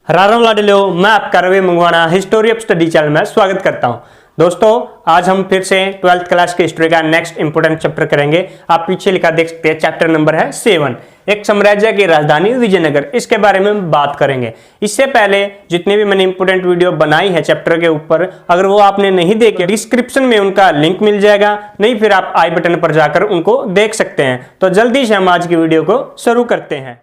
राम लाडलो, मैं आपका रवि मंगवाना हिस्टोरी ऑफ स्टडी चैनल में स्वागत करता हूं। दोस्तों, आज हम फिर से 12th क्लास की हिस्ट्री का नेक्स्ट इंपोर्टेंट चैप्टर करेंगे। आप पीछे लिखा देख सकते हैं, चैप्टर नंबर है 7। एक साम्राज्य की राजधानी विजयनगर, इसके बारे में बात करेंगे। इससे पहले जितने भी मैंने इंपोर्टेंट वीडियो बनाई है चैप्टर के ऊपर, अगर वो आपने नहीं देखे, डिस्क्रिप्शन में उनका लिंक मिल जाएगा, नहीं फिर आप आई बटन पर जाकर उनको देख सकते हैं। तो जल्दी से हम आज की वीडियो को शुरू करते हैं।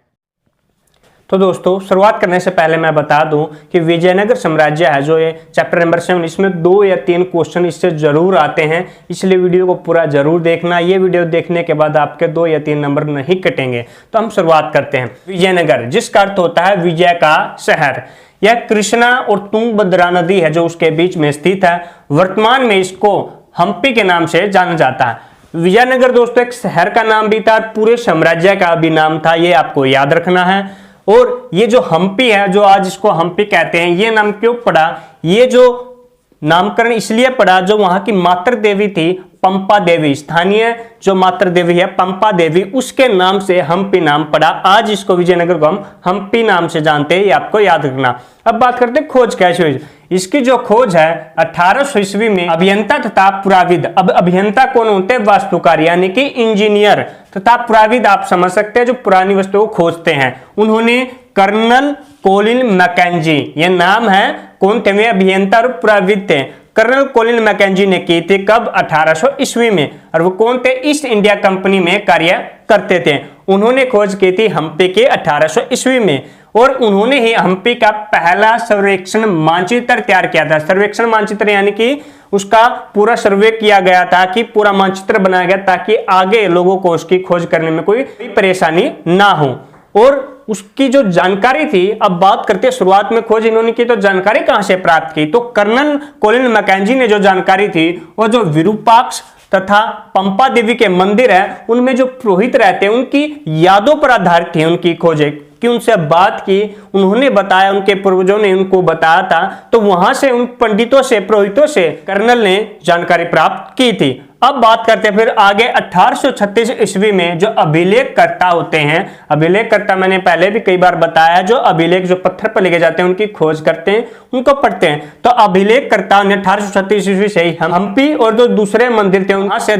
तो दोस्तों, शुरुआत करने से पहले मैं बता दूं कि विजयनगर साम्राज्य है जो ये चैप्टर नंबर 7, इसमें 2 या 3 क्वेश्चन इससे जरूर आते हैं, इसलिए वीडियो को पूरा जरूर देखना। ये वीडियो देखने के बाद आपके 2 या 3 नंबर नहीं कटेंगे। तो हम शुरुआत करते हैं। विजयनगर, जिसका अर्थ होता है विजय का शहर, यह कृष्णा और तुंगभद्रा नदी है जो उसके बीच में स्थित है। वर्तमान में इसको हम्पी के नाम से जाना जाता है। विजयनगर दोस्तों एक शहर का नाम भी था, पूरे साम्राज्य का भी नाम था, ये आपको याद रखना है। और ये जो हम्पी है, जो आज इसको हम्पी कहते हैं, ये नाम क्यों पड़ा? ये जो नामकरण इसलिए पड़ा, जो वहां की मातृ देवी थी पंपा देवी, स्थानीय जो मातृ देवी है पंपा देवी, उसके नाम से हम्पी नाम पड़ा। आज इसको विजयनगर को हम हम्पी नाम से जानते हैं, ये आपको याद रखना। अब बात करते हैं खोज कैसे हुई। इसकी जो खोज है 1800 ईस्वी में अभियंता तथा पुराविद, अब अभियंता कौन होते हैं? वास्तुकार, यानी कि इंजीनियर, तथा पुराविद आप समझ सकते हैं जो पुरानी वस्तुओं को खोजते हैं, उन्होंने कर्नल कोलिन मैकेंजी, ये नाम है, कौन थे वे? अभियंता और पुराविद थे। कर्नल कोलिन मैकेंजी ने की थी कब? 1800 ईस्वी में। और वो कौन थे? ईस्ट इंडिया कंपनी में कार्य करते थे। उन्होंने खोज की थी हम्पी के 1800 ईस्वी में, और उन्होंने ही हम्पी का पहला सर्वेक्षण मानचित्र तैयार किया था। सर्वेक्षण मानचित्र यानी कि उसका पूरा सर्वे किया गया था, कि पूरा मानचित्र बनाया गया ताकि आगे लोगों को उसकी खोज करने में कोई परेशानी ना हो। और उसकी जो जानकारी थी, अब बात करते हैं शुरुआत में खोज इन्होंने की, तो जानकारी कहां से प्राप्त की? तो कर्नल कोलिन मैकेंजी ने जो जानकारी थी, वो जो विरूपाक्ष तथा पंपा देवी के मंदिर है, उनमें जो पुरोहित रहते हैं, उनकी यादों पर आधारित थी उनकी खोजें, कि उनसे बात की, उन्होंने बताया, उनके पूर्वजों ने उनको बताया था, तो वहां से उन पंडितों से, पुरोहितों से कर्नल ने जानकारी प्राप्त की थी। अब बात करते हैं फिर आगे 1836 ईस्वी में जो अभिलेखकर्ता होते हैं, अभिलेखकर्ता मैंने पहले भी कई बार बताया, जो अभिलेख जो पत्थर पर लिखे जाते हैं उनकी खोज करते हैं, उनको पढ़ते हैं। तो अभिलेखकर्ता ने 1836 ईस्वी से ही हम्पी और जो दूसरे मंदिर थे वहां से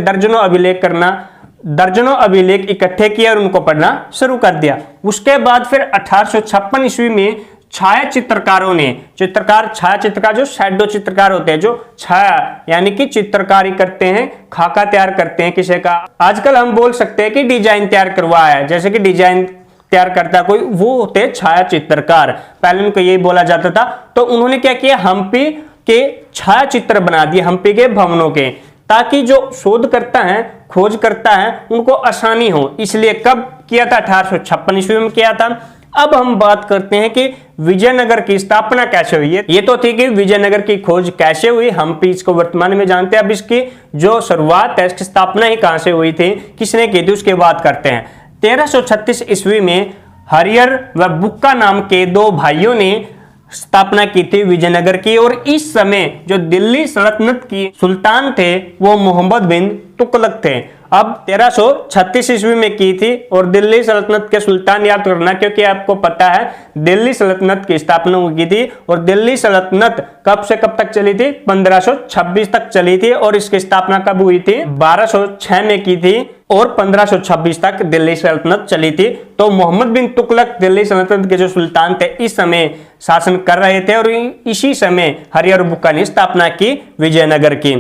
दर्जनों अभिलेख इकट्ठे किए और उनको पढ़ना शुरू कर दिया। उसके बाद फिर 1856 ईस्वी में छाया चित्रकारों ने, छाया चित्रकार जो शैडो चित्रकार होते हैं, जो छाया यानी कि चित्रकारी करते हैं, खाका तैयार करते हैं किसी का। आजकल हम बोल सकते हैं कि डिजाइन तैयार करवाया है, जैसे कि डिजाइन तैयार करता कोई, वो होते हैं छाया चित्रकार, पहले उनको यही बोला जाता था। तो उन्होंने क्या किया? हम्पी के छाया चित्र बना दिए, हम्पी के भवनों के, ताकि जो शोध करता है, खोज करता है, उनको आसानी हो। इसलिए कब किया था? 1856 ईस्वी में किया था। अब हम बात करते हैं कि विजयनगर की स्थापना कैसे हुई है। ये तो थी कि विजयनगर की खोज कैसे हुई, हम्पी इसको वर्तमान में जानते हैं। अब इसकी जो शुरुआत है, इसकी स्थापना ही कहां से हुई थी, किसने की थी, उसकी बात करते हैं। 1336 ईस्वी में हरियर व बुक्का नाम के 2 भाइयों ने स्थापना की थी विजयनगर की। और इस समय जो दिल्ली सल्तनत की सुल्तान थे वो मोहम्मद बिन तुगलक थे। अब 1336 ईस्वी में की थी, और दिल्ली सल्तनत के सुल्तान याद करना, क्योंकि आपको पता है दिल्ली सल्तनत की स्थापना हुई थी। और दिल्ली सल्तनत कब से कब तक चली थी? 1526 तक चली थी। और इसकी स्थापना कब हुई थी? 1206 में की थी, और 1526 तक दिल्ली सल्तनत चली थी। तो मोहम्मद बिन तुगलक दिल्ली सल्तनत के जो सुल्तान थे, इस समय शासन कर रहे थे, और इसी समय हरियर बुक्का ने स्थापना की विजयनगर की।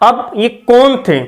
अब ये कौन थे?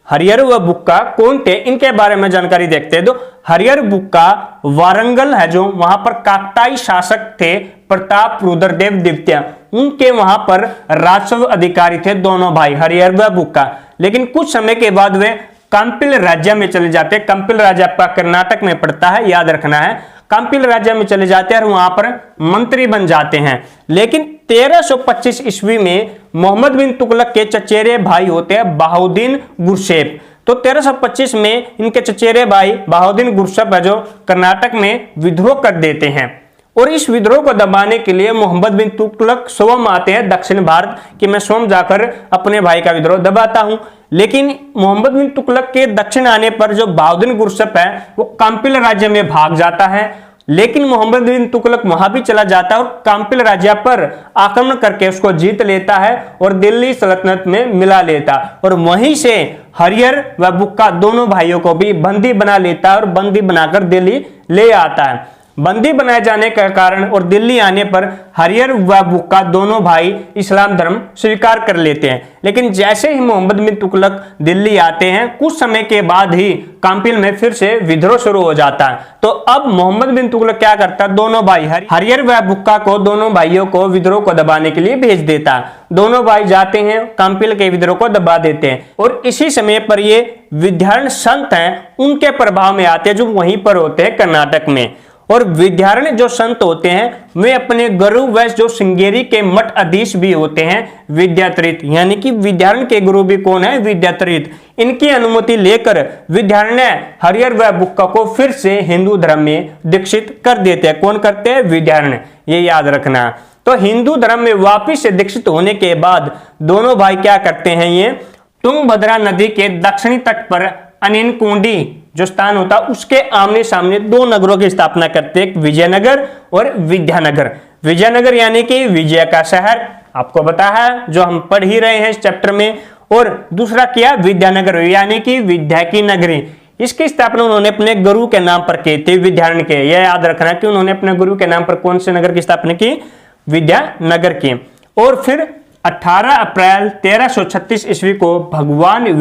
हरियर व बुक्का कौन थे, इनके बारे में जानकारी देखते हैं। तो हरियर बुक्का वारंगल है, जो वहां पर काकताई शासक थे प्रताप रुद्रदेव द्वितीय, उनके वहां पर राजस्व अधिकारी थे दोनों भाई हरियर व बुक्का। लेकिन कुछ समय के बाद वे कंपिल राज्य में चले जाते हैं। कंपिल राज्य आपका कर्नाटक में पड़ता है, याद रखना है। कंपिल राज्य में चले जाते हैं और वहां पर मंत्री बन जाते हैं। लेकिन 1325 ईस्वी में मोहम्मद बिन तुगलक के चचेरे भाई होते हैं बहाउद्दीन गुरसेप। तो 1325 में इनके चचेरे भाई बहाउद्दीन गुरसेप है जो कर्नाटक में विद्रोह कर देते हैं। और इस विद्रोह को दबाने के लिए मोहम्मद बिन तुगलक स्वयं आते हैं दक्षिण भारत, कि मैं स्वयं जाकर अपने भाई का विद्रोह दबाता हूं। लेकिन मोहम्मद बिन तुगलक के दक्षिण आने पर जो बहाउद्दीन गुरसेप है वो कंपिल राज्य में भाग जाता है। लेकिन मोहम्मद बिन तुगलक वहां भी चला जाता है और काम्पिल राज्य पर आक्रमण करके उसको जीत लेता है और दिल्ली सल्तनत में मिला लेता और वहीं से हरियर व बुक्का दोनों भाइयों को भी बंदी बना लेता है और बंदी बनाकर दिल्ली ले आता है। बंदी बनाए जाने के कारण और दिल्ली आने पर हरियर व बुक्का दोनों भाई इस्लाम धर्म स्वीकार कर लेते हैं। लेकिन जैसे ही मोहम्मद बिन तुगलक दिल्ली आते हैं कुछ समय के बाद ही काम्पिल में फिर से विद्रोह शुरू हो जाता है। तो अब मोहम्मद बिन तुगलक क्या करता है, दोनों भाई हरियर व बुक्का को, दोनों भाइयों को विद्रोह को दबाने के लिए भेज देता है। दोनों भाई जाते हैं, काम्पिल के विद्रोह को दबा देते हैं और इसी समय पर ये विद्यारण संत हैं उनके प्रभाव में आते हैं जो वहीं पर होते हैं कर्नाटक में। और विद्यारण्य जो संत होते हैं वे अपने गुरु व जो श्रृंगेरी के मठ अधीश भी होते हैं विद्यातीर्थ, यानी कि विद्यारण्य के गुरु भी कौन है, विद्यातीर्थ। इनकी अनुमति लेकर विद्यारण्य हरियर व बुक्का को फिर से हिंदू धर्म में दीक्षित कर देते हैं। कौन करते हैं, विद्यारण्य, ये याद रखना। तो हिंदू धर्म में वापिस से दीक्षित होने के बाद दोनों भाई क्या करते हैं, ये तुंगभद्रा नदी के दक्षिणी तट पर अनिनकुंडी जो स्थान होता उसके आमने सामने दो नगरों की स्थापना करते हैं, विजयनगर और विद्यानगर। विजयनगर यानी कि विजय का शहर, आपको पता है जो हम पढ़ ही रहे हैं इस चैप्टर में। और दूसरा क्या, विद्यानगर यानी कि विद्या की नगरी। इसकी स्थापना उन्होंने अपने गुरु के नाम पर की थी, विद्यारण्य के। यह याद रखना कि उन्होंने अपने गुरु के नाम पर कौन से नगर की स्थापना की, विद्यानगर की। और फिर 18 अप्रैल 1336 ईस्वी को भगवान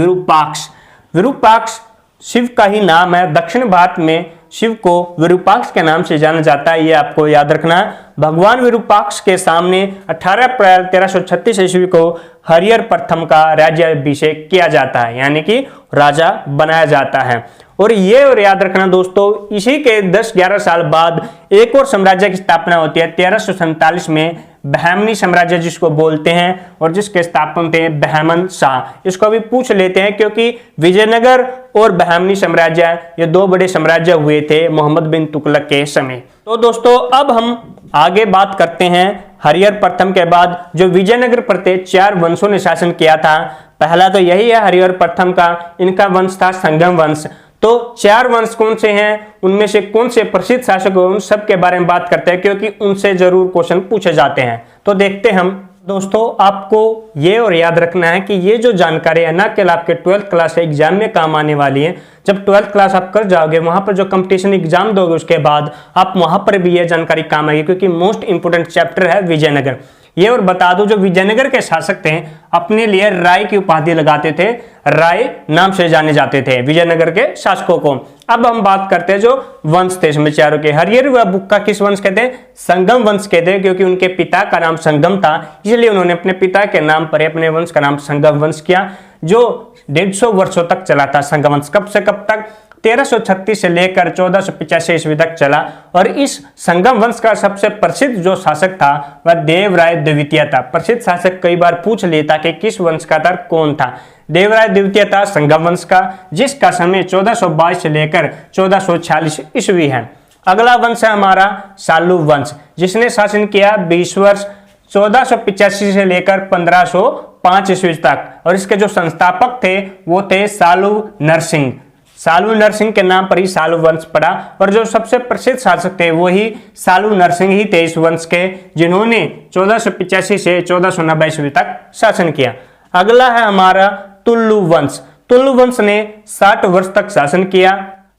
विरूपाक्ष शिव का ही नाम है, दक्षिण भारत में शिव को विरूपाक्ष के नाम से जाना जाता है, ये आपको याद रखना है। भगवान विरूपाक्ष के सामने 18 अप्रैल 1336 ईस्वी को हरिहर प्रथम का राज्याभिषेक किया जाता है, यानी कि राजा बनाया जाता है। और ये और याद रखना दोस्तों, इसी के 10-11 साल बाद एक और साम्राज्य की स्थापना होती है 1347 में, बहमनी साम्राज्य जिसको बोलते हैं और जिसके स्थापक थे बहमन शाह। इसको भी पूछ लेते हैं क्योंकि विजयनगर और बहमनी साम्राज्य ये दो बड़े साम्राज्य हुए थे मोहम्मद बिन तुगलक के समय। तो दोस्तों अब हम आगे बात करते हैं हरिहर प्रथम के बाद जो विजयनगर पर थे 4 वंशों ने शासन किया था। पहला तो यही है हरिहर प्रथम का, इनका वंश था संगम वंश। तो 4 वंश कौन से हैं, उनमें से कौन से प्रसिद्ध शासक हुए, उन सब के बारे में बात करते हैं क्योंकि उनसे जरूर क्वेश्चन पूछे जाते हैं। तो देखते हैं हम। दोस्तों आपको ये और याद रखना है कि ये जो जानकारी है ना केवल आपके 12th क्लास के एग्जाम में काम आने वाली है। जब 12th क्लास आप कर जाओगे वहां पर जो कंपटीशन एग्जाम दोगे उसके बाद आप वहां पर भी ये जानकारी काम आएगी क्योंकि मोस्ट इंपोर्टेंट चैप्टर है विजयनगर। ये और बता दो जो विजयनगर के शासक थे अपने लिए राय की उपाधि लगाते थे, राय नाम से जाने जाते थे विजयनगर के शासकों को। अब हम बात करते हैं जो वंश थे इसमें चारों के। हरिहर व बुक्का किस वंश के थे, संगम वंश के थे, क्योंकि उनके पिता का नाम संगम था इसलिए उन्होंने अपने पिता के नाम पर अपने वंश का नाम संगम वंश किया, जो 150 वर्षों तक चला था। संगम वंश कब से कब तक, 1336 से लेकर 1485 ईस्वी तक चला। और इस संगम वंश का सबसे प्रसिद्ध जो शासक था वह देवराय द्वितीय था। प्रसिद्ध शासक कई बार पूछ लेता कि किस वंश का था, कौन था। देवराय द्वितीय था संगम वंश का, जिसका समय 1422 से लेकर 1446 ईस्वी है। अगला वंश है हमारा सालू वंश, जिसने शासन किया 20 वर्ष 1485 से लेकर 1505 ईस्वी तक। और इसके जो संस्थापक थे वो थे सालू नरसिंह। सालू नरसिंह के नाम पर ही सालू वंश पड़ा और जो सबसे प्रसिद्ध शासक थे वही सालू नरसिंह ही थे इस वंश के, जिन्होंने 1485 से 1490 ईस्वी तक शासन किया। अगला है हमारा तुलु वंश। तुलु वंश ने 60 वर्ष तक शासन किया।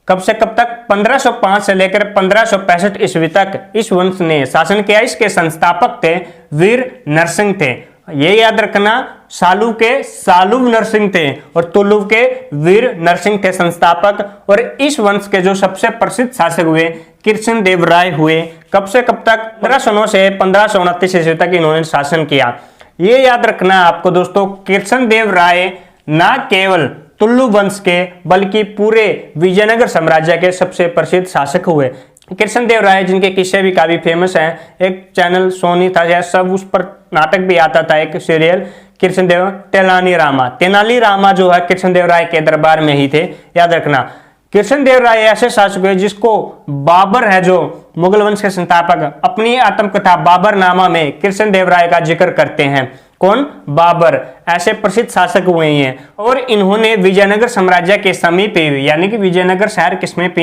कब से कब तक, 1505 से लेकर 1565 ईस्वी तक इस वंश ने शासन किया। इसके संस्थापक थे वीर नरसिंह थे। ये याद रखना, सालू के सालू नरसिंह थे और तुलु के वीर नरसिंह थे संस्थापक। और इस वंश के जो सबसे प्रसिद्ध शासक हुए कृष्ण देव राय हुए। कब से कब तक, 1509 से 1529 ईस्वी तक इन्होंने शासन किया। ये याद रखना आपको दोस्तों, कृष्ण देव राय न केवल तुलु वंश के बल्कि पूरे विजयनगर साम्राज्य के सबसे प्रसिद्ध शासक हुए। कृष्ण देव राय जिनके किस्से भी काफी फेमस हैं, एक चैनल सोनी था या सब, उस पर नाटक भी आता था, एक सीरियल कृष्णदेव तेनाली रामा जो है कृष्णदेव राय के दरबार में ही थे। याद रखना कृष्णदेव राय ऐसे शासक हुए जिसको बाबर है जो मुगल वंश के संस्थापक अपनी आत्मकथा बाबरनामा में कृष्णदेव राय का जिक्र करते हैं। कौन, बाबर। ऐसे प्रसिद्ध शासक हुए हैं और इन्होंने विजयनगर साम्राज्य के समीप यानी कि विजयनगर शहर के समीप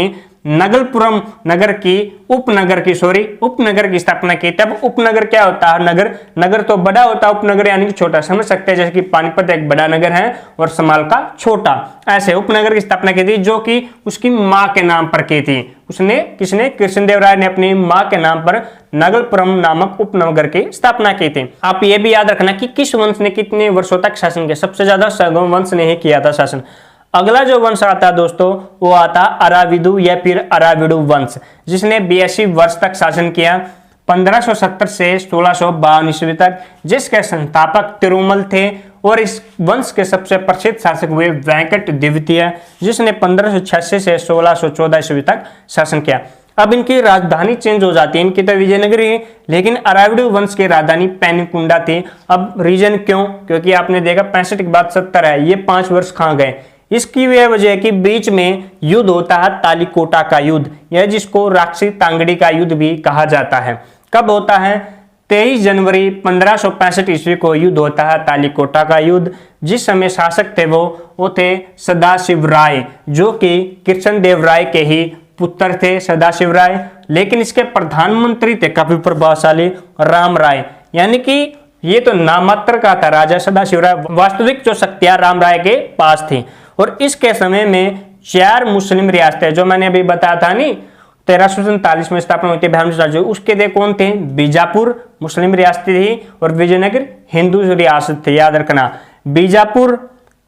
नगलपुरम नगर की उपनगर की स्थापना की। तब उपनगर क्या होता है? नगर। नगर तो बड़ा होता है, उपनगर यानी कि छोटा। समझ सकते हैं जैसे कि पानीपत एक बड़ा नगर है और समालका छोटा, ऐसे उपनगर की स्थापना की थी जो कि उसकी मां के नाम पर की थी। उसने किसने? कृष्णदेवराय ने अपनी मां के नाम पर नगलपुरम नामक उपनगर की स्थापना की थी। आप ये भी याद रखना कि किस वंश ने कितने वर्षों तक शासन किया। सबसे ज्यादा सैगम वंश ने ही किया था शासन। अगला जो वंश आता है दोस्तों वो आता अराविदु या फिर अराविडु वंश, जिसने 82 वर्ष तक शासन किया 1570 से 1652 ईस्वी तक, जिसके संस्थापक तिरुमल थे। और इस वंश के सबसे प्रसिद्ध शासक हुए वेंकट द्वितीय, जिसने 1586 से 1614 ईस्वी तक शासन किया। अब इनकी राजधानी चेंज हो जाती है, इनकी तो विजयनगर ही, लेकिन अराविडु वंश की राजधानी पेनुकुंडा थी। अब रीजन क्यों? क्योंकि आपने देखा 65 के बाद 70 है, ये 5 वर्ष कहां गए? इसकी यह वजह है कि बीच में युद्ध होता है तालीकोटा का युद्ध, यह जिसको राक्षसी तांगड़ी का युद्ध भी कहा जाता है। कब होता है? 23 जनवरी 1565 ईस्वी को युद्ध होता है तालीकोटा का युद्ध। जिस समय शासक थे वो थे सदाशिव राय, जो कि कृष्णदेव राय के ही पुत्र थे सदाशिव राय। लेकिन इसके प्रधानमंत्री थे काफी प्रभावशाली राम राय, यानी कि ये तो नामात्र का था राजा सदाशिव राय, वास्तविक जो शक्तियां राम राय के पास थी। और इसके समय में 4 मुस्लिम रियासतें, जो मैंने अभी बताया था नहीं 1347 में स्थापना हुई थी ब्राह्मण राज्य, उसके दे कौन थे? बीजापुर मुस्लिम रियासत थी और विजयनगर हिंदू रियासत थी। याद रखना, बीजापुर,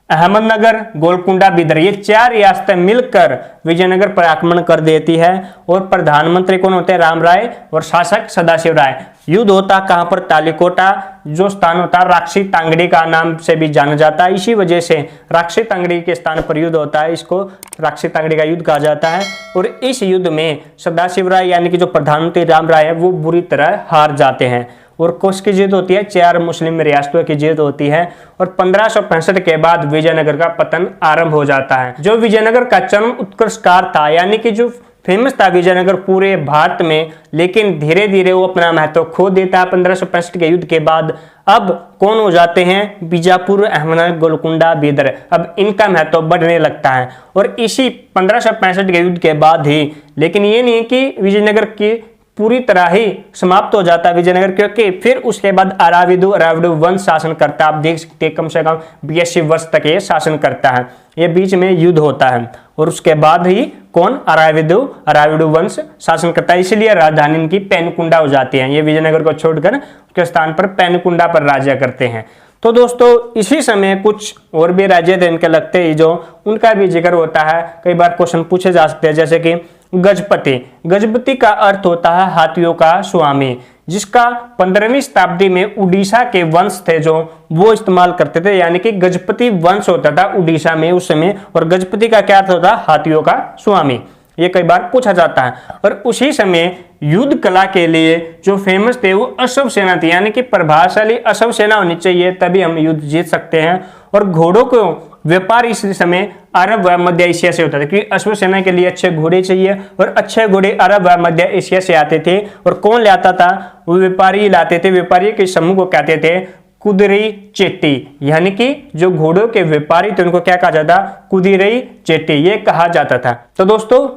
अहमदनगर, गोलकुंडा, बिदर, ये 4 रियासतें मिलकर विजयनगर पर आक्रमण कर देती है। और प्रधानमंत्री कौन होते हैं? राम राय और शासक सदाशिव राय। युद्ध होता कहां पर? तालीकोटा, जो स्थान होता है राक्षसी तांगड़ी का नाम से भी जाना जाता है। इसी वजह से राक्षसी तांगड़ी के स्थान पर युद्ध होता है, इसको राक्षसी तांगड़ी का युद्ध कहा जाता है। और इस युद्ध में सदाशिव राय यानी कि जो प्रधानमंत्री राम राय है वो बुरी तरह हार जाते हैं और कोस की जीत होती है, 4 मुस्लिम रियासतों की जीत होती है। और 1565 के बाद विजयनगर का पतन आरंभ हो जाता है। जो विजयनगर का चरम उत्कर्ष काल था, यानी कि जो फेमस था विजयनगर पूरे भारत में, लेकिन धीरे धीरे वो अपना महत्व खो देता है 1565 के युद्ध के बाद। अब कौन हो जाते हैं? बीजापुर, अहमदनगर, गोलकुंडा, बीदर, अब इनका महत्व बढ़ने लगता है। और इसी 1565 के युद्ध के बाद ही, लेकिन ये नहीं कि विजयनगर की पूरी तरह ही समाप्त हो जाता है विजयनगर, क्योंकि फिर उसके बाद अराविडु वंश शासन करता है। आप देख सकते हैं कम से कम 82 वर्ष तक ये शासन करता है। ये बीच में युद्ध होता है और उसके बाद ही कौन? अराविडु वंश शासन करता है। इसलिए राजधानी इनकी पेनुकुंडा हो जाती है। ये विजयनगर को छोड़कर उसके स्थान पर पेनुकुंडा पर राज्य करते हैं। तो दोस्तों इसी समय कुछ और भी राज्य थे इनके लगते ही, जो उनका भी जिक्र होता है। कई बार क्वेश्चन पूछे जा सकते हैं, जैसे कि गजपति। गजपति का अर्थ होता है हाथियों का स्वामी, जिसका 15वीं शताब्दी में उड़ीसा के वंश थे जो वो इस्तेमाल करते थे, यानी कि गजपति वंश होता था उड़ीसा में उस समय। और गजपति का क्या अर्थ होता है? हाथियों का स्वामी। ये कई बार पूछा जाता है। और उसी समय युद्ध कला के लिए जो फेमस थे वो अश्व सेना थी, यानी कि प्रभावशाली अश्व सेना होनी चाहिए तभी हम युद्ध जीत सकते हैं। और घोड़ों को व्यापार इस समय अरब व मध्य एशिया से होता था, क्योंकि अश्व सेना के लिए अच्छे घोड़े चाहिए और अच्छे घोड़े अरब व मध्य एशिया से आते थे। और कौन लाता था? वो व्यापारी लाते थे। व्यापारी के समूह को कहते थे कुदिरई चेट्टी, यानी कि जो घोड़ों के व्यापारी थे उनको क्या कहा जाता? कुदिरई चेट्टी, ये कहा जाता था। तो दोस्तों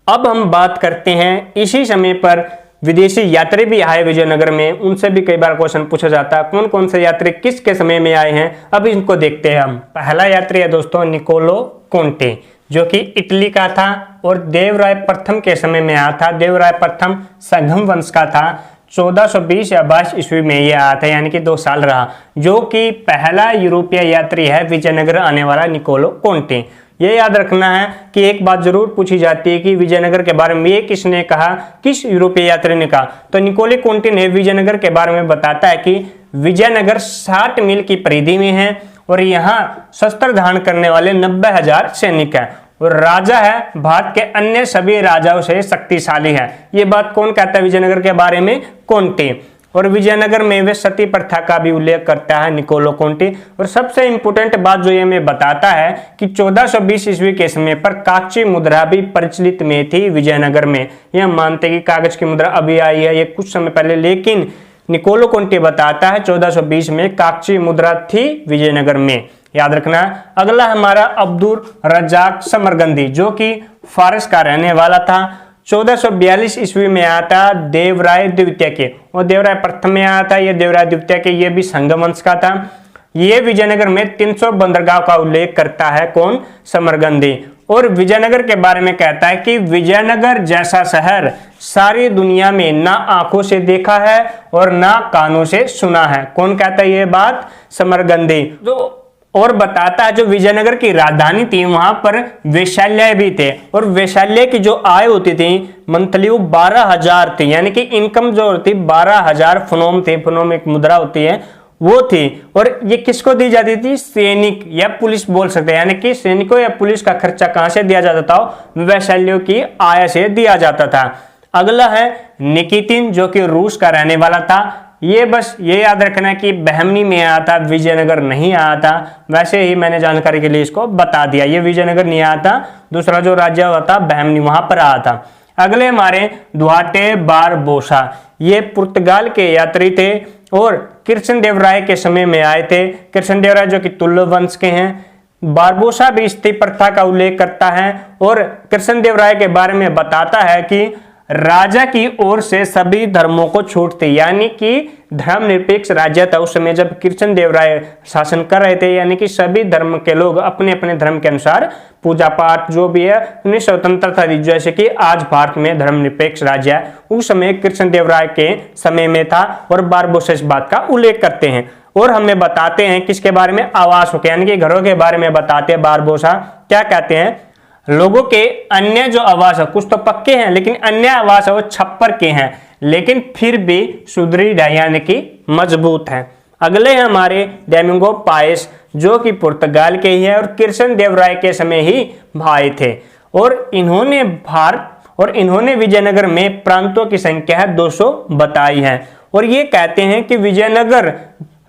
अब हम बात करते हैं इसी समय पर विदेशी यात्री भी आए विजयनगर में, उनसे भी कई बार क्वेश्चन पूछा जाता है कौन कौन से यात्री किसके समय में आए हैं। अब इनको देखते हैं हम। पहला यात्री है दोस्तों निकोलो कोंटे, जो कि इटली का था और देवराय प्रथम के समय में आया था। देवराय प्रथम संगम वंश का था। 1420 या 22 ईस्वी में यह आया था, यानी कि 2 साल रहा। जो कि पहला यूरोपीय यात्री है विजयनगर आने वाला निकोलो कोंटे। ये याद रखना है कि एक बात जरूर पूछी जाती है कि विजयनगर के बारे में ये किसने कहा, किस यूरोपीय यात्री ने कहा। तो निकोलो कोंटे ने विजयनगर के बारे में बताता है कि विजयनगर 60 मील की परिधि में है और यहाँ शस्त्र धारण करने वाले 90,000 सैनिक हैं और राजा है भारत के अन्य सभी राजाओं से शक्तिशाली है। ये बात कौन कहता है विजयनगर के बारे में? कोंटे। और विजयनगर में वे सती प्रथा का भी उल्लेख करता है निकोलो कोंटे। और सबसे इंपोर्टेंट बात जो ये हमें बताता है कि 1420 ईस्वी के समय पर कागजी मुद्रा भी प्रचलित में थी विजयनगर में। यह मानते कि कागज की मुद्रा अभी आई है, ये कुछ समय पहले, लेकिन निकोलो कोंटी बताता है 1420 में काकची मुद्रा थी विजयनगर में, याद रखना। अगला हमारा अब्दुल रज्जाक समरगंदी जो कि फारस का रहने वाला था, 1442 ईस्वी में आया था देवराय द्वितीय के, और देवराय प्रथम में आया था, ये देवराय द्वितीय के, ये भी संघ वंश का था। ये विजयनगर में 300 बंदरगाह का उल्लेख करता है, कौन? समरगंदी। और विजयनगर के बारे में कहता है कि विजयनगर जैसा शहर सारी दुनिया में ना आंखों से देखा है और ना कानों से सुना है। कौन कहता है ये बात? समरगंदी। जो और बताता है जो विजयनगर की राजधानी थी वहां पर वैशाल्य भी थे, और वैशाल्य की जो आय होती थी मंथली वो 12,000 थी, यानी कि इनकम जो होती 12,000 फनोम थे, फनोम एक मुद्रा होती है वो थी। और ये किसको दी जाती थी? सैनिक या पुलिस बोल सकते हैं, यानी कि सैनिकों या पुलिस का खर्चा कहां से दिया जाता था? वैशाल्यों की आय से दिया जाता था। अगला है निकितिन जो कि रूस का रहने वाला था। ये बस ये याद रखना कि बहमनी में आया था, विजयनगर नहीं आया था, वैसे ही मैंने जानकारी के लिए इसको बता दिया। ये विजयनगर नहीं आया था, दूसरा जो राज्य हुआ था बहमनी वहां पर आया था। अगले हमारे दुआटे बारबोसा, ये पुर्तगाल के यात्री थे और कृष्णदेवराय के समय में आए थे। कृष्णदेवराय जो कि तुल्ल वंश के हैं। बारबोसा भी स्त्री प्रथा का उल्लेख करता है और कृष्णदेवराय के बारे में बताता है कि राजा की ओर से सभी धर्मों को छूट थी, यानी कि धर्मनिरपेक्ष राज्य था उस समय जब कृष्णदेवराय शासन कर रहे थे, यानी कि सभी धर्म के लोग अपने अपने धर्म के अनुसार पूजा पाठ जो भी है उन्हें स्वतंत्रता दी, जैसे कि आज भारत में धर्मनिरपेक्ष राज्य है, उस समय कृष्णदेवराय के समय में था। और बारबोसा इस बात का उल्लेख करते हैं और हमें बताते हैं किसके बारे में? आवासों के, यानी कि घरों के बारे में बताते हैं। बारबोसा क्या कहते हैं? लोगों के अन्य जो आवास है कुछ तो पक्के हैं, लेकिन अन्य आवास है वो छप्पर के हैं, लेकिन फिर भी सुदृढ़ है, यानी कि मजबूत है। अगले हैं हमारे डोमिंगो पाएस जो कि पुर्तगाल के ही है और कृष्णदेवराय के समय ही भाई थे, और इन्होंने विजयनगर में प्रांतों की संख्या है 200 बताई है। और ये कहते हैं कि विजयनगर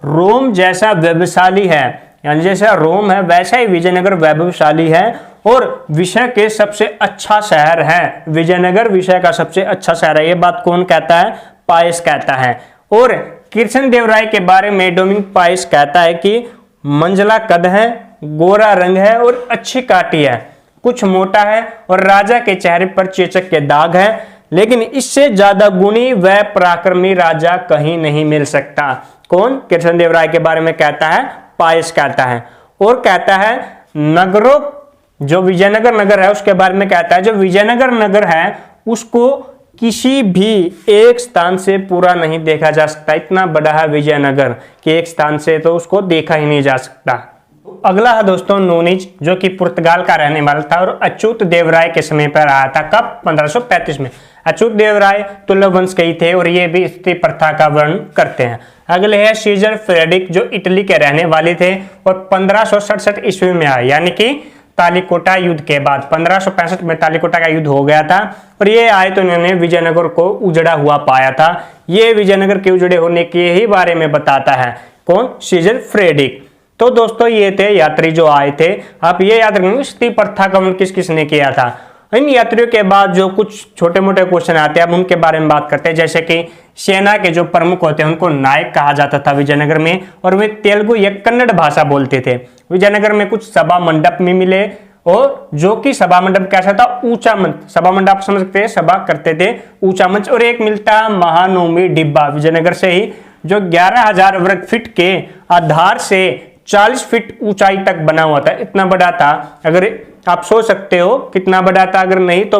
रोम जैसा वैभवशाली है, यानी जैसा रोम है वैसा ही विजयनगर वैभवशाली है और विषय के सबसे अच्छा शहर है। विजयनगर विषय का सबसे अच्छा शहर है, ये बात कौन कहता है? पायस कहता है। और कृष्णदेवराय के बारे में डोमिंग पायस कहता है कि मंझला कद है, गोरा रंग है और अच्छी काटी है, कुछ मोटा है और राजा के चेहरे पर चेचक के दाग है, लेकिन इससे ज्यादा गुणी व पराक्रमी राजा कहीं नहीं मिल सकता। कौन? कृष्णदेवराय के बारे में कहता है, पायस कहता है। और कहता है नगरों, जो विजयनगर नगर है उसके बारे में कहता है, जो विजयनगर नगर है उसको किसी भी एक स्थान से पूरा नहीं देखा जा सकता, इतना बड़ा है विजयनगर कि एक स्थान से तो उसको देखा ही नहीं जा सकता। अगला है दोस्तों नूनिज जो कि पुर्तगाल का रहने वाला था और अच्युत देवराय के समय पर आया था। कब? 1535 में। अच्युत देवराय तुल्ल वंश के ही थे और ये भी स्त्री प्रथा का वर्णन करते हैं। अगले है सीजर फ्रेडरिक जो इटली के रहने वाले थे और 1567 ईस्वी में आए, यानी कि तालिकोटा युद्ध के बाद 1565 में तालिकोटा का युद्ध हो गया था और ये आए तो इन्होंने विजयनगर को उजड़ा हुआ पाया था। ये विजयनगर के उजड़े होने के ही बारे में बताता है। कौन? Caesar Frederick. तो दोस्तों ये थे यात्री जो आए थे। आप ये याद रखेंगे स्त्री प्रथा का किस किसने किया था। इन यात्रियों के बाद जो कुछ छोटे मोटे क्वेश्चन आते हैं अब उनके बारे में बात करते हैं, जैसे कि सेना के जो प्रमुख होते हैं उनको नायक कहा जाता था विजयनगर में और वे तेलुगु या कन्नड़ भाषा बोलते थे। विजयनगर में कुछ सभा मंडप में मिले और जो कि सभा मंडप कैसा था? ऊंचा मंच। सभा मंडप समझ सकते हैं, सभा करते थे, ऊंचा मंच। और एक मिलता महानवमी डिब्बा विजयनगर से ही जो 11,000 वर्ग फीट के आधार से 40 फीट ऊंचाई तक बना हुआ था। इतना बड़ा था, अगर आप सोच सकते हो कितना बड़ा था, अगर नहीं तो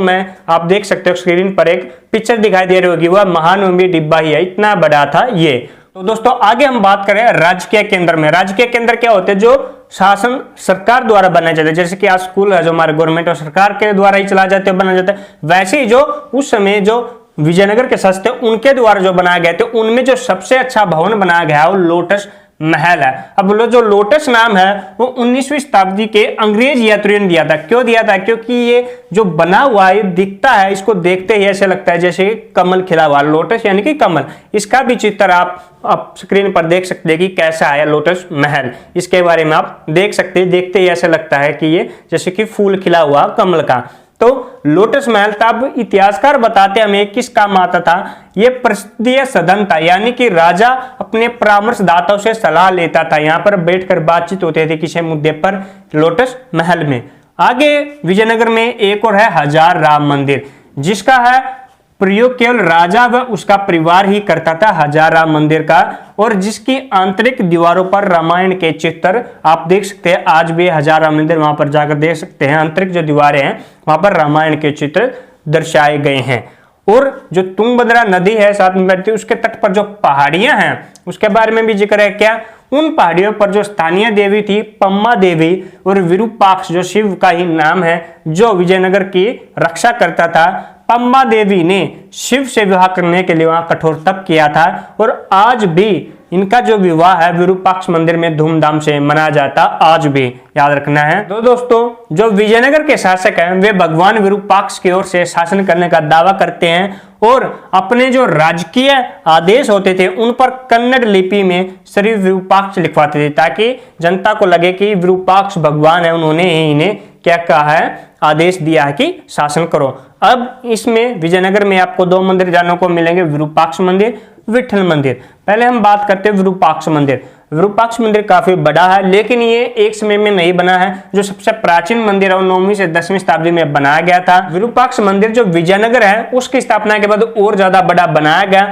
आप देख सकते हो स्क्रीन पर एक पिक्चर दिखाई दे रही होगी, वह महानवमी डिब्बा ही है, इतना बड़ा था ये। तो दोस्तों आगे हम बात करें राजकीय केंद्र में। राजकीय केंद्र क्या होते हैं? जो शासन सरकार द्वारा बनाए जाते हैं, जैसे कि आज स्कूल है जो हमारे गवर्नमेंट और सरकार के द्वारा ही चला जाते हैं, बनाया जाता है, वैसे ही जो उस समय जो विजयनगर के शासक थे उनके द्वारा जो बनाए गए थे उनमें जो सबसे अच्छा भवन बनाया गया वो लोटस महल है। अब जो लोटस नाम है वो 19वीं शताब्दी के अंग्रेज यात्रियों ने दिया था। क्यों दिया था? क्योंकि ये जो बना हुआ है दिखता है, इसको देखते ही ऐसे लगता है जैसे कमल खिला हुआ, लोटस यानी कि कमल। इसका भी चित्र आप स्क्रीन पर देख सकते हैं कि कैसा है लोटस महल, इसके बारे में आप देख सकते हैं। देखते ही ऐसे लगता है कि ये जैसे कि फूल खिला हुआ कमल का। तो लोटस महल तब इतिहासकार बताते हमें किस काम आता था, यह परिषदीय सदन था, यानी कि राजा अपने परामर्शदाताओं से सलाह लेता था, यहाँ पर बैठकर बातचीत होते थे किसी मुद्दे पर लोटस महल में। आगे विजयनगर में एक और है हजार राम मंदिर, जिसका है प्रयोग केवल राजा व उसका परिवार ही करता था, हजार राम मंदिर का, और जिसकी आंतरिक दीवारों पर रामायण के चित्र आप देख सकते हैं। आज भी हजार राम मंदिर वहां पर जाकर देख सकते हैं, आंतरिक जो दीवारें हैं वहां पर रामायण के चित्र दर्शाए गए हैं। और जो तुंगभद्रा नदी है साथ में बहती है, उसके तट पर जो पहाड़ियां हैं उसके बारे में भी जिक्र है। क्या उन पहाड़ियों पर जो स्थानीय देवी थी पम्मा देवी और विरूपाक्ष जो शिव का ही नाम है, जो विजयनगर की रक्षा करता था, पम्मा देवी ने शिव से विवाह करने के लिए वहां कठोर तप किया था। और आज भी इनका जो विवाह है विरूपाक्ष मंदिर में धूमधाम से मनाया जाता, आज भी याद रखना है। तो दोस्तों जो विजयनगर के शासक हैं वे भगवान विरूपाक्ष की ओर से शासन करने का दावा करते हैं और अपने जो राजकीय आदेश होते थे उन पर कन्नड़ लिपि में श्री विरूपाक्ष लिखवाते थे, ताकि जनता को लगे कि विरूपाक्ष भगवान है, उन्होंने ही इन्हें क्या कहा है, आदेश दिया है कि शासन करो। अब इसमें विजयनगर में आपको दो मंदिर जानने को मिलेंगे, विरूपाक्ष मंदिर, विठल मंदिर। पहले हम बात करते हैं विरूपाक्ष मंदिर। विरूपाक्ष मंदिर काफी बड़ा है, लेकिन ये एक समय में नहीं बना है। जो सबसे प्राचीन मंदिर है वो 9वीं से 10वीं शताब्दी में बनाया गया था। विरूपाक्ष मंदिर जो विजयनगर है उसकी स्थापना के बाद और ज्यादा बड़ा बनाया गया,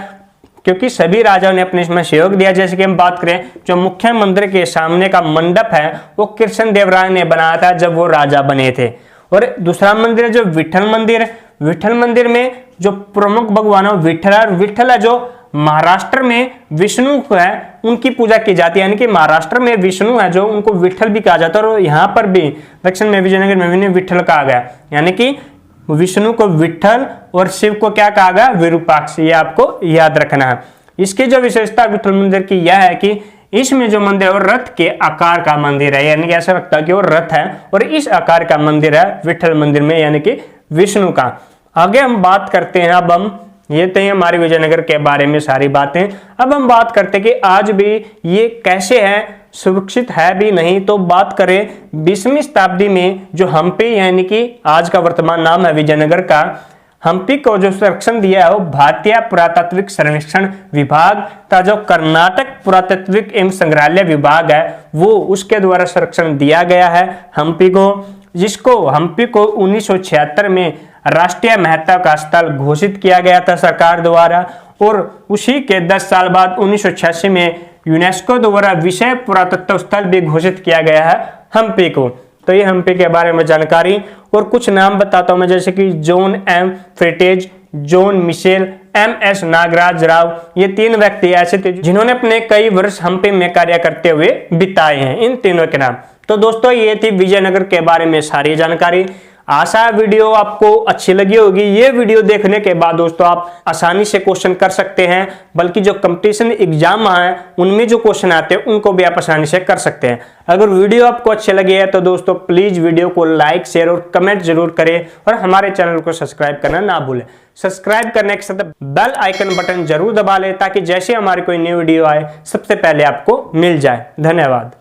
क्योंकि सभी राजाओं ने अपने इसमें सहयोग दिया। जैसे कि हम बात करें जो मुख्य मंदिर के सामने का मंडप है वो कृष्ण देव राय ने बनाया था जब वो राजा बने थे। और दूसरा मंदिर है जो विठल मंदिर। विठल मंदिर में जो प्रमुख भगवान है विठल, और विठल है जो महाराष्ट्र में विष्णु है उनकी पूजा की जाती है, यानी कि महाराष्ट्र में विष्णु है जो उनको विठल भी कहा जाता है। और यहाँ पर भी दक्षिण में विजयनगर में भी विठल कहा गया, यानी कि विष्णु को विठल और शिव को क्या कहा गया, विरूपाक्ष। ये आपको याद रखना है। इसकी जो विशेषता विठल मंदिर की यह है कि इसमें जो मंदिर है वो रथ के आकार का मंदिर है, यानी कि ऐसा लगता है कि वो रथ है और इस आकार का मंदिर है विठल मंदिर में, यानी कि विष्णु का। आगे हम बात करते हैं, अब हम ये तो हमारे विजयनगर के बारे में सारी बातें। अब हम बात करते हैं कि आज भी ये कैसे है, सुरक्षित है भी नहीं। तो बात करें 20वीं शताब्दी में जो हम्पी, यानी कि आज का वर्तमान नाम है विजयनगर का, हम्पी को जो संरक्षण दिया है वो भारतीय पुरातात्विक सर्वेक्षण विभाग का जो कर्नाटक पुरातात्विक एवं संग्रहालय विभाग है वो उसके द्वारा संरक्षण दिया गया है हम्पी को, जिसको हम्पी को 1976 में राष्ट्रीय महत्व का स्थल घोषित किया गया था सरकार द्वारा। और उसी के 10 साल बाद 1986 में यूनेस्को द्वारा विश्व पुरातत्व स्थल भी घोषित किया गया है हम्पी को। तो ये हम्पी के बारे में जानकारी, और कुछ नाम बताता हूं मैं, जैसे कि जॉन एम फ्रेटेज, John Mitchell, MS Nagaraj Rao. ये 3 व्यक्ति ऐसे थे जिन्होंने अपने कई वर्ष हम्पी में कार्य करते हुए बिताए हैं, इन तीनों के नाम। तो दोस्तों ये थी विजयनगर के बारे में सारी जानकारी। आशा है वीडियो आपको अच्छी लगी होगी। ये वीडियो देखने के बाद दोस्तों आप आसानी से क्वेश्चन कर सकते हैं, बल्कि जो कंपटीशन एग्जाम है उनमें जो क्वेश्चन आते हैं उनको भी आप आसानी से कर सकते हैं। अगर वीडियो आपको अच्छे लगे है तो दोस्तों प्लीज वीडियो को लाइक, शेयर और कमेंट जरूर करें, और हमारे चैनल को सब्सक्राइब करना ना भूलें। सब्सक्राइब करने के साथ बेल आइकन बटन जरूर दबा लें, ताकि जैसे हमारी कोई नई वीडियो आए सबसे पहले आपको मिल जाए। धन्यवाद।